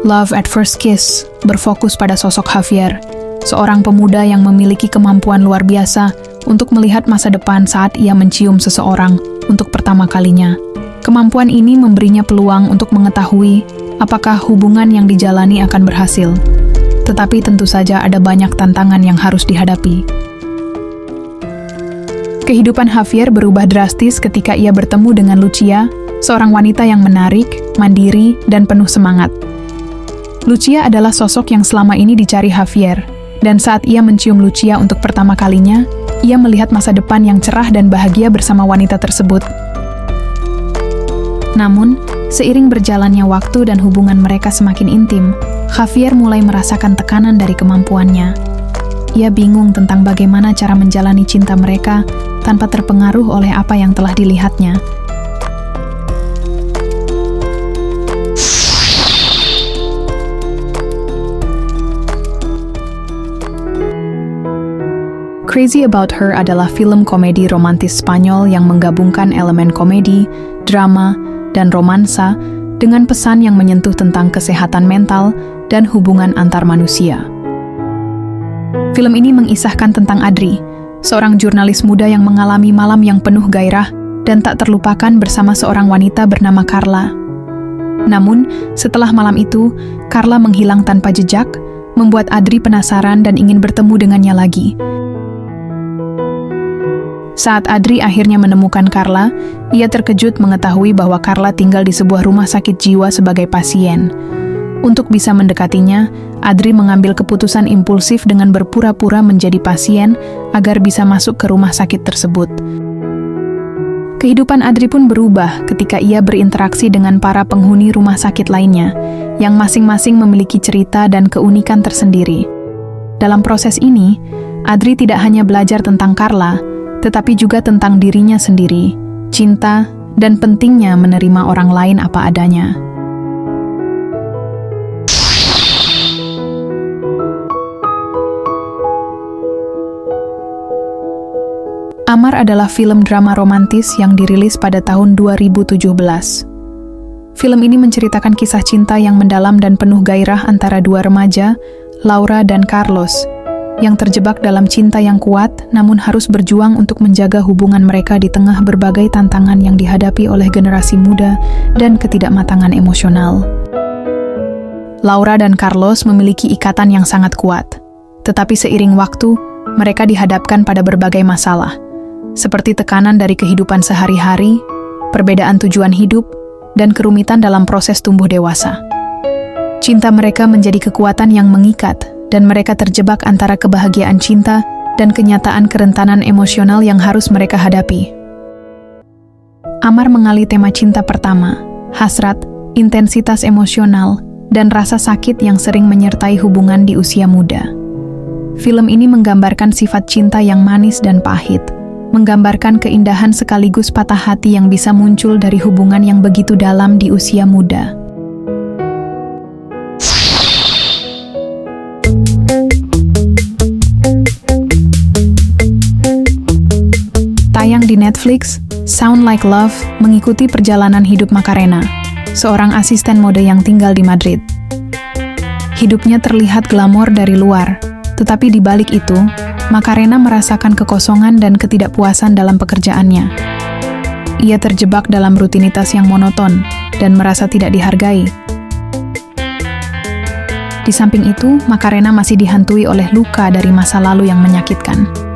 Love at First Kiss berfokus pada sosok Javier, seorang pemuda yang memiliki kemampuan luar biasa untuk melihat masa depan saat ia mencium seseorang untuk pertama kalinya. Kemampuan ini memberinya peluang untuk mengetahui apakah hubungan yang dijalani akan berhasil. Tetapi tentu saja ada banyak tantangan yang harus dihadapi. Kehidupan Javier berubah drastis ketika ia bertemu dengan Lucia, seorang wanita yang menarik, mandiri, dan penuh semangat. Lucia adalah sosok yang selama ini dicari Javier, dan saat ia mencium Lucia untuk pertama kalinya, ia melihat masa depan yang cerah dan bahagia bersama wanita tersebut. Namun, seiring berjalannya waktu dan hubungan mereka semakin intim, Javier mulai merasakan tekanan dari kemampuannya. Ia bingung tentang bagaimana cara menjalani cinta mereka tanpa terpengaruh oleh apa yang telah dilihatnya. Crazy About Her adalah film komedi romantis Spanyol yang menggabungkan elemen komedi, drama, dan romansa dengan pesan yang menyentuh tentang kesehatan mental dan hubungan antar manusia. Film ini mengisahkan tentang Adri, seorang jurnalis muda yang mengalami malam yang penuh gairah dan tak terlupakan bersama seorang wanita bernama Carla. Namun, setelah malam itu, Carla menghilang tanpa jejak, membuat Adri penasaran dan ingin bertemu dengannya lagi. Saat Adri akhirnya menemukan Carla, ia terkejut mengetahui bahwa Carla tinggal di sebuah rumah sakit jiwa sebagai pasien. Untuk bisa mendekatinya, Adri mengambil keputusan impulsif dengan berpura-pura menjadi pasien agar bisa masuk ke rumah sakit tersebut. Kehidupan Adri pun berubah ketika ia berinteraksi dengan para penghuni rumah sakit lainnya, yang masing-masing memiliki cerita dan keunikan tersendiri. Dalam proses ini, Adri tidak hanya belajar tentang Carla, tetapi juga tentang dirinya sendiri, cinta, dan pentingnya menerima orang lain apa adanya. Amar adalah film drama romantis yang dirilis pada tahun 2017. Film ini menceritakan kisah cinta yang mendalam dan penuh gairah antara dua remaja, Laura dan Carlos, yang terjebak dalam cinta yang kuat namun harus berjuang untuk menjaga hubungan mereka di tengah berbagai tantangan yang dihadapi oleh generasi muda dan ketidakmatangan emosional. Laura dan Carlos memiliki ikatan yang sangat kuat, tetapi seiring waktu, mereka dihadapkan pada berbagai masalah, seperti tekanan dari kehidupan sehari-hari, perbedaan tujuan hidup, dan kerumitan dalam proses tumbuh dewasa. Cinta mereka menjadi kekuatan yang mengikat, dan mereka terjebak antara kebahagiaan cinta dan kenyataan kerentanan emosional yang harus mereka hadapi. Amar mengali tema cinta pertama, hasrat, intensitas emosional, dan rasa sakit yang sering menyertai hubungan di usia muda. Film ini menggambarkan sifat cinta yang manis dan pahit, menggambarkan keindahan sekaligus patah hati yang bisa muncul dari hubungan yang begitu dalam di usia muda. Tayang di Netflix, Sound Like Love mengikuti perjalanan hidup Macarena, seorang asisten mode yang tinggal di Madrid. Hidupnya terlihat glamor dari luar, tetapi di balik itu, Macarena merasakan kekosongan dan ketidakpuasan dalam pekerjaannya. Ia terjebak dalam rutinitas yang monoton dan merasa tidak dihargai. Di samping itu, Macarena masih dihantui oleh luka dari masa lalu yang menyakitkan.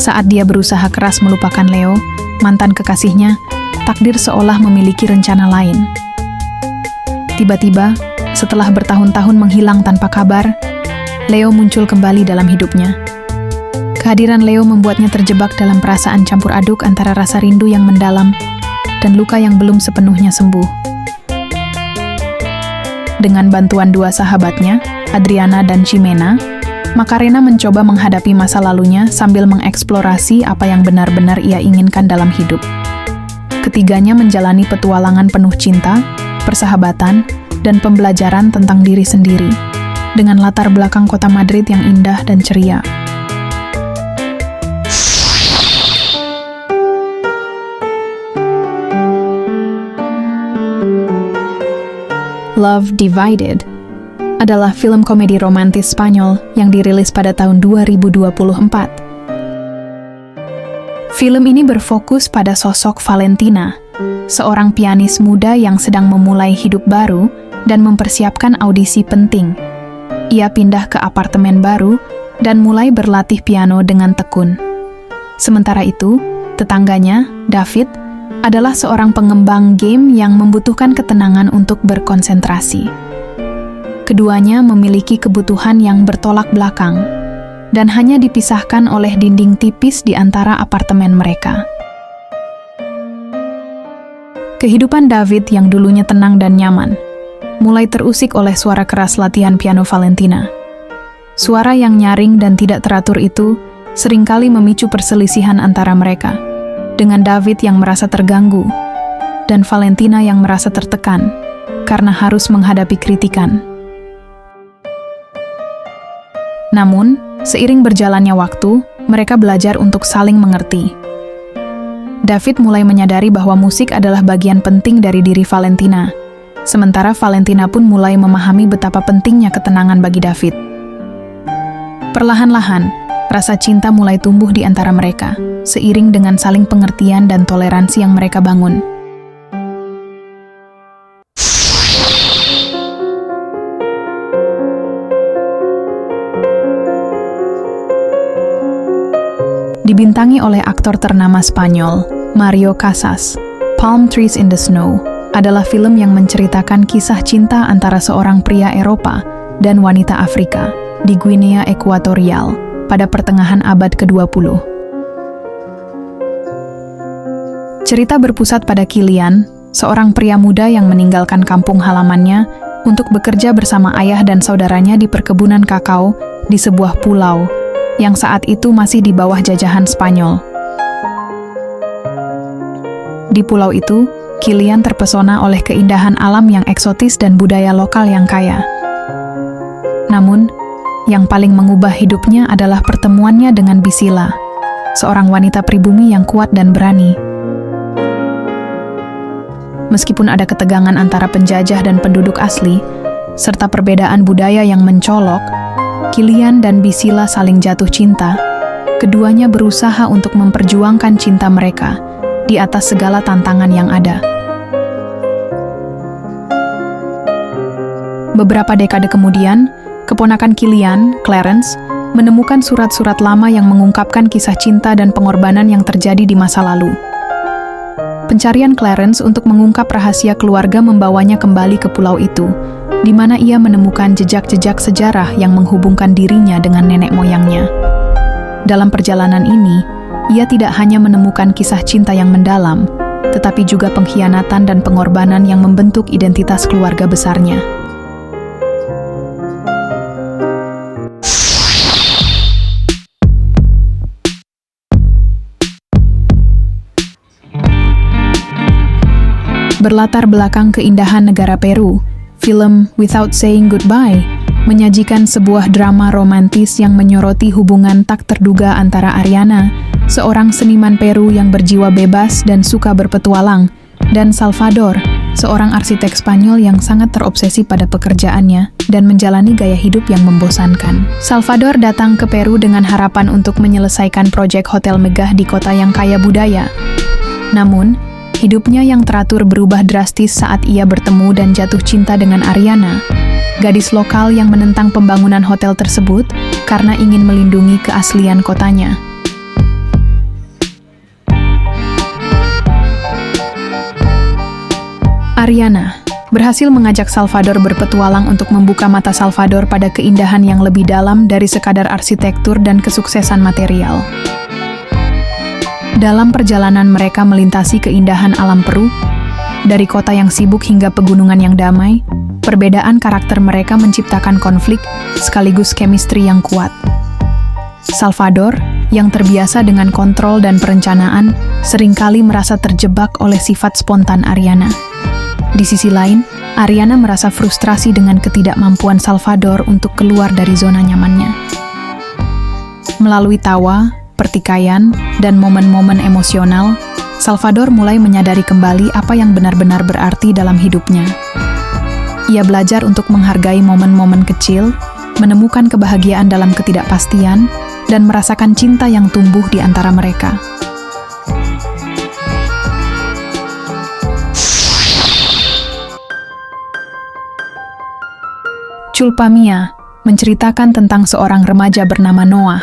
Saat dia berusaha keras melupakan Leo, mantan kekasihnya, takdir seolah memiliki rencana lain. Tiba-tiba, setelah bertahun-tahun menghilang tanpa kabar, Leo muncul kembali dalam hidupnya. Kehadiran Leo membuatnya terjebak dalam perasaan campur aduk antara rasa rindu yang mendalam dan luka yang belum sepenuhnya sembuh. Dengan bantuan dua sahabatnya, Adriana dan Ximena, Macarena mencoba menghadapi masa lalunya sambil mengeksplorasi apa yang benar-benar ia inginkan dalam hidup. Ketiganya menjalani petualangan penuh cinta, persahabatan, dan pembelajaran tentang diri sendiri, dengan latar belakang kota Madrid yang indah dan ceria. Love Divided adalah film komedi romantis Spanyol yang dirilis pada tahun 2024. Film ini berfokus pada sosok Valentina, seorang pianis muda yang sedang memulai hidup baru dan mempersiapkan audisi penting. Ia pindah ke apartemen baru dan mulai berlatih piano dengan tekun. Sementara itu, tetangganya, David, adalah seorang pengembang game yang membutuhkan ketenangan untuk berkonsentrasi. Keduanya memiliki kebutuhan yang bertolak belakang dan hanya dipisahkan oleh dinding tipis di antara apartemen mereka. Kehidupan David yang dulunya tenang dan nyaman mulai terusik oleh suara keras latihan piano Valentina. Suara yang nyaring dan tidak teratur itu seringkali memicu perselisihan antara mereka, dengan David yang merasa terganggu dan Valentina yang merasa tertekan karena harus menghadapi kritikan. Namun, seiring berjalannya waktu, mereka belajar untuk saling mengerti. David mulai menyadari bahwa musik adalah bagian penting dari diri Valentina, sementara Valentina pun mulai memahami betapa pentingnya ketenangan bagi David. Perlahan-lahan, rasa cinta mulai tumbuh di antara mereka, seiring dengan saling pengertian dan toleransi yang mereka bangun. Dibintangi oleh aktor ternama Spanyol, Mario Casas, Palm Trees in the Snow adalah film yang menceritakan kisah cinta antara seorang pria Eropa dan wanita Afrika di Guinea Ekuatorial pada pertengahan abad ke-20. Cerita berpusat pada Kilian, seorang pria muda yang meninggalkan kampung halamannya untuk bekerja bersama ayah dan saudaranya di perkebunan kakao di sebuah pulau yang saat itu masih di bawah jajahan Spanyol. Di pulau itu, Kilian terpesona oleh keindahan alam yang eksotis dan budaya lokal yang kaya. Namun, yang paling mengubah hidupnya adalah pertemuannya dengan Bisila, seorang wanita pribumi yang kuat dan berani. Meskipun ada ketegangan antara penjajah dan penduduk asli, serta perbedaan budaya yang mencolok, Kilian dan Bisila saling jatuh cinta. Keduanya berusaha untuk memperjuangkan cinta mereka di atas segala tantangan yang ada. Beberapa dekade kemudian, keponakan Kilian, Clarence, menemukan surat-surat lama yang mengungkapkan kisah cinta dan pengorbanan yang terjadi di masa lalu. Pencarian Clarence untuk mengungkap rahasia keluarga membawanya kembali ke pulau itu, di mana ia menemukan jejak-jejak sejarah yang menghubungkan dirinya dengan nenek moyangnya. Dalam perjalanan ini, ia tidak hanya menemukan kisah cinta yang mendalam, tetapi juga pengkhianatan dan pengorbanan yang membentuk identitas keluarga besarnya. Berlatar belakang keindahan negara Peru, film Without Saying Goodbye menyajikan sebuah drama romantis yang menyoroti hubungan tak terduga antara Ariana, seorang seniman Peru yang berjiwa bebas dan suka berpetualang, dan Salvador, seorang arsitek Spanyol yang sangat terobsesi pada pekerjaannya dan menjalani gaya hidup yang membosankan. Salvador datang ke Peru dengan harapan untuk menyelesaikan proyek hotel megah di kota yang kaya budaya. Namun, hidupnya yang teratur berubah drastis saat ia bertemu dan jatuh cinta dengan Ariana, gadis lokal yang menentang pembangunan hotel tersebut karena ingin melindungi keaslian kotanya. Ariana berhasil mengajak Salvador berpetualang untuk membuka mata Salvador pada keindahan yang lebih dalam dari sekadar arsitektur dan kesuksesan material. Dalam perjalanan mereka melintasi keindahan alam Peru, dari kota yang sibuk hingga pegunungan yang damai, perbedaan karakter mereka menciptakan konflik sekaligus chemistry yang kuat. Salvador, yang terbiasa dengan kontrol dan perencanaan, seringkali merasa terjebak oleh sifat spontan Ariana. Di sisi lain, Ariana merasa frustrasi dengan ketidakmampuan Salvador untuk keluar dari zona nyamannya. Melalui tawa, pertikaian, dan momen-momen emosional, Salvador mulai menyadari kembali apa yang benar-benar berarti dalam hidupnya. Ia belajar untuk menghargai momen-momen kecil, menemukan kebahagiaan dalam ketidakpastian, dan merasakan cinta yang tumbuh di antara mereka. Culpa-Mia menceritakan tentang seorang remaja bernama Noah,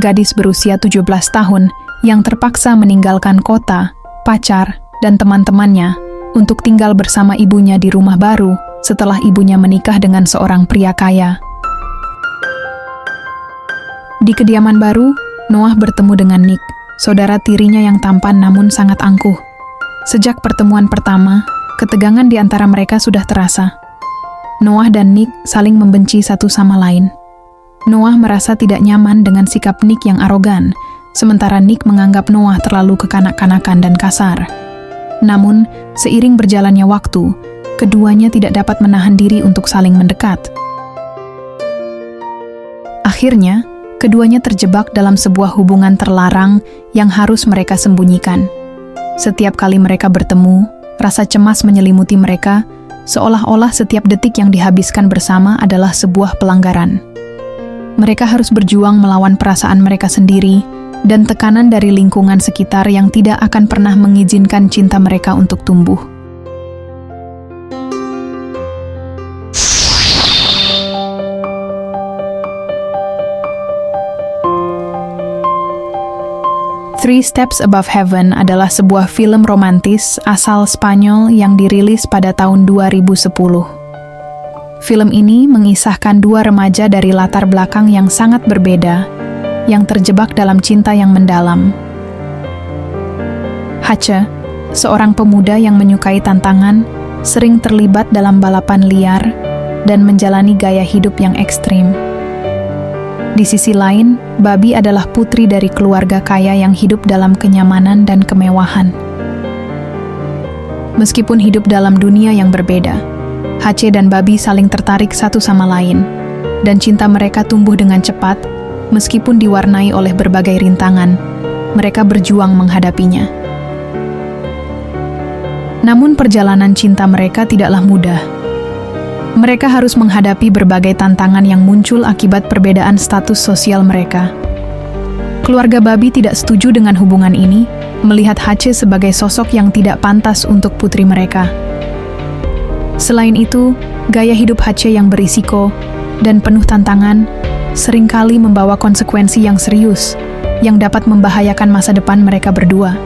gadis berusia 17 tahun yang terpaksa meninggalkan kota, pacar, dan teman-temannya untuk tinggal bersama ibunya di rumah baru setelah ibunya menikah dengan seorang pria kaya. Di kediaman baru, Noah bertemu dengan Nick, saudara tirinya yang tampan namun sangat angkuh. Sejak pertemuan pertama, ketegangan di antara mereka sudah terasa. Noah dan Nick saling membenci satu sama lain. Noah merasa tidak nyaman dengan sikap Nick yang arogan, sementara Nick menganggap Noah terlalu kekanak-kanakan dan kasar. Namun, seiring berjalannya waktu, keduanya tidak dapat menahan diri untuk saling mendekat. Akhirnya, keduanya terjebak dalam sebuah hubungan terlarang yang harus mereka sembunyikan. Setiap kali mereka bertemu, rasa cemas menyelimuti mereka, seolah-olah setiap detik yang dihabiskan bersama adalah sebuah pelanggaran. Mereka harus berjuang melawan perasaan mereka sendiri dan tekanan dari lingkungan sekitar yang tidak akan pernah mengizinkan cinta mereka untuk tumbuh. Three Steps Above Heaven adalah sebuah film romantis asal Spanyol yang dirilis pada tahun 2010. Film ini mengisahkan dua remaja dari latar belakang yang sangat berbeda, yang terjebak dalam cinta yang mendalam. Hache, seorang pemuda yang menyukai tantangan, sering terlibat dalam balapan liar, dan menjalani gaya hidup yang ekstrim. Di sisi lain, Babi adalah putri dari keluarga kaya yang hidup dalam kenyamanan dan kemewahan. Meskipun hidup dalam dunia yang berbeda, Hache dan Babi saling tertarik satu sama lain, dan cinta mereka tumbuh dengan cepat, meskipun diwarnai oleh berbagai rintangan. Mereka berjuang menghadapinya. Namun perjalanan cinta mereka tidaklah mudah. Mereka harus menghadapi berbagai tantangan yang muncul akibat perbedaan status sosial mereka. Keluarga Babi tidak setuju dengan hubungan ini, melihat Hache sebagai sosok yang tidak pantas untuk putri mereka. Selain itu, gaya hidup Hache yang berisiko dan penuh tantangan seringkali membawa konsekuensi yang serius yang dapat membahayakan masa depan mereka berdua.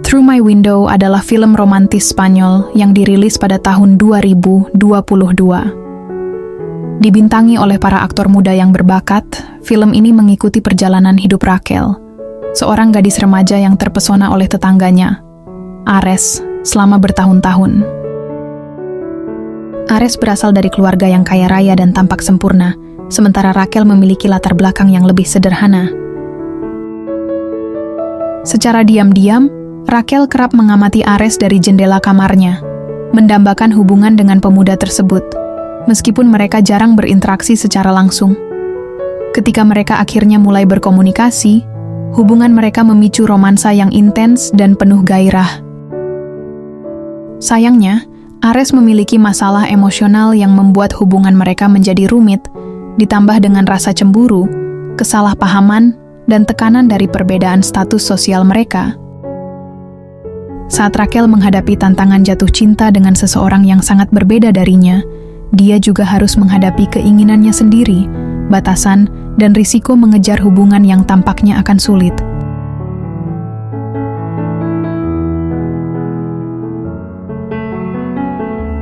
Through My Window adalah film romantis Spanyol yang dirilis pada tahun 2022. Dibintangi oleh para aktor muda yang berbakat, film ini mengikuti perjalanan hidup Raquel, seorang gadis remaja yang terpesona oleh tetangganya, Ares, selama bertahun-tahun. Ares berasal dari keluarga yang kaya raya dan tampak sempurna, sementara Raquel memiliki latar belakang yang lebih sederhana. Secara diam-diam, Raquel kerap mengamati Ares dari jendela kamarnya, mendambakan hubungan dengan pemuda tersebut, meskipun mereka jarang berinteraksi secara langsung. Ketika mereka akhirnya mulai berkomunikasi, hubungan mereka memicu romansa yang intens dan penuh gairah. Sayangnya, Ares memiliki masalah emosional yang membuat hubungan mereka menjadi rumit, ditambah dengan rasa cemburu, kesalahpahaman, dan tekanan dari perbedaan status sosial mereka. Saat Raquel menghadapi tantangan jatuh cinta dengan seseorang yang sangat berbeda darinya, dia juga harus menghadapi keinginannya sendiri, batasan, dan risiko mengejar hubungan yang tampaknya akan sulit.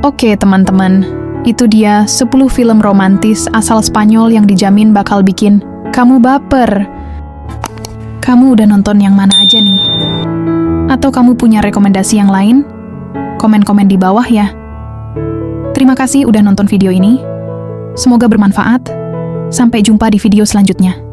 Oke teman-teman, itu dia 10 film romantis asal Spanyol yang dijamin bakal bikin kamu baper. Kamu udah nonton yang mana aja nih? Atau kamu punya rekomendasi yang lain? Komen-komen di bawah ya. Terima kasih udah nonton video ini. Semoga bermanfaat. Sampai jumpa di video selanjutnya.